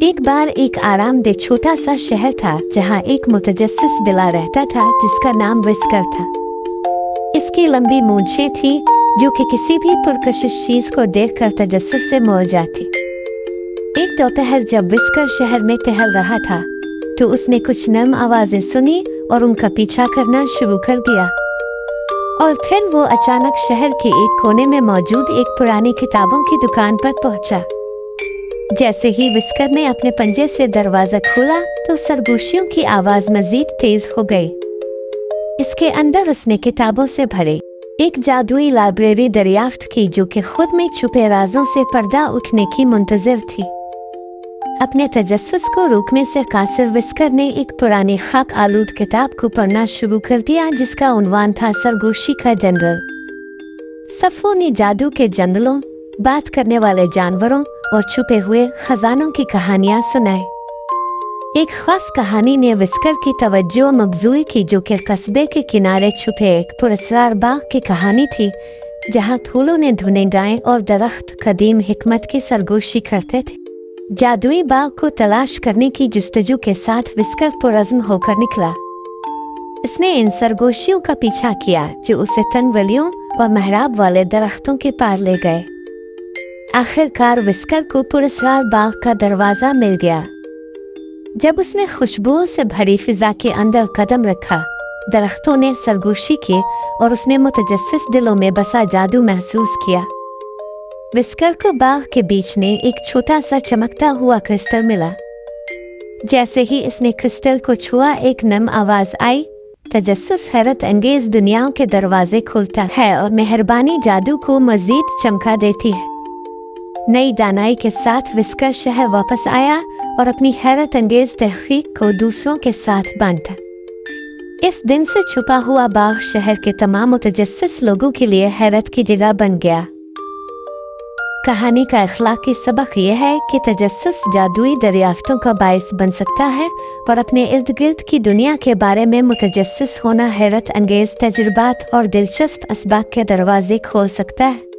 एक बार एक आरामदेह छोटा सा शहर था जहाँ एक मुतजस्सिस बिल्ला रहता था जिसका नाम विस्कर था। इसकी लंबी मूंछें थी जो कि किसी भी पुरकशिश चीज को देखकर तजस्सुस से मोह जाती। एक दोपहर जब विस्कर शहर में टहल रहा था तो उसने कुछ नम आवाजें सुनी और उनका पीछा करना शुरू कर दिया। और फिर वो अचानक शहर के एक कोने में मौजूद एक पुरानी किताबों की दुकान पर पहुंचा। जैसे ही विस्कर ने अपने पंजे से दरवाजा खोला तो सरगोशियों की आवाज मजीद तेज हो गई। इसके अंदर उसने किताबों से भरे एक जादुई लाइब्रेरी दरियाफ्त की जो कि खुद में छुपे राजों से पर्दा उठने की मुंतजिर थी। अपने तजस्सुस को रोकने से कासिर विस्कर ने एक पुरानी खाक आलूद किताब को पढ़ना शुरू कर दिया जिसका उन्वान था सरगोशी का जंगल। सफ़ों ने जादू के जंगलों, बात करने वाले जानवरों और छुपे हुए खजानों की कहानियां सुनाई। एक खास कहानी ने विस्कर की तवज्जो मबजूल की जो कि कस्बे के किनारे छुपे एक पुरस्कार बाग की कहानी थी जहां फूलों ने धुने गाएं और दरख्त कदीम हिकमत की सरगोशी करते थे। जादुई बाग को तलाश करने की जुस्तजू के साथ विस्कर पुरज़्म होकर निकला। इसने इन सरगोशियों का पीछा किया जो उसे तनवलियों और महराब वाले दरख्तों के पार ले गए। आखिरकार विस्कर को पुरस्कार बाग का दरवाजा मिल गया। जब उसने खुशबुओं से भरी फिजा के अंदर कदम रखा, दरख्तों ने सरगोशी की और उसने मुतजस्सिस दिलों में बसा जादू महसूस किया। विस्कर को बाग के बीच में एक छोटा सा चमकता हुआ क्रिस्टल मिला। जैसे ही इसने क्रिस्टल को छुआ एक नम आवाज आई, तजस्सुस हैरत अंगेज दुनियाओं के दरवाजे खोलता है और मेहरबानी जादू को मजीद चमका देती है। नई दानाई के साथ विस्कर शहर वापस आया और अपनी हैरत अंगेज तहकीक को दूसरों के साथ बांटा। इस दिन से छुपा हुआ बाग शहर के तमाम मुतजस्सिस लोगों के लिए हैरत की जगह बन गया। कहानी का अखलाकी सबक यह है कि तजस्सुस जादुई दरियाफ्तों का बायस बन सकता है और अपने इर्द गिर्द की दुनिया के बारे में मुतजस्सिस होना हैरत अंगेज तजुर्बात और दिलचस्प असबाक के दरवाजे खोल सकता है।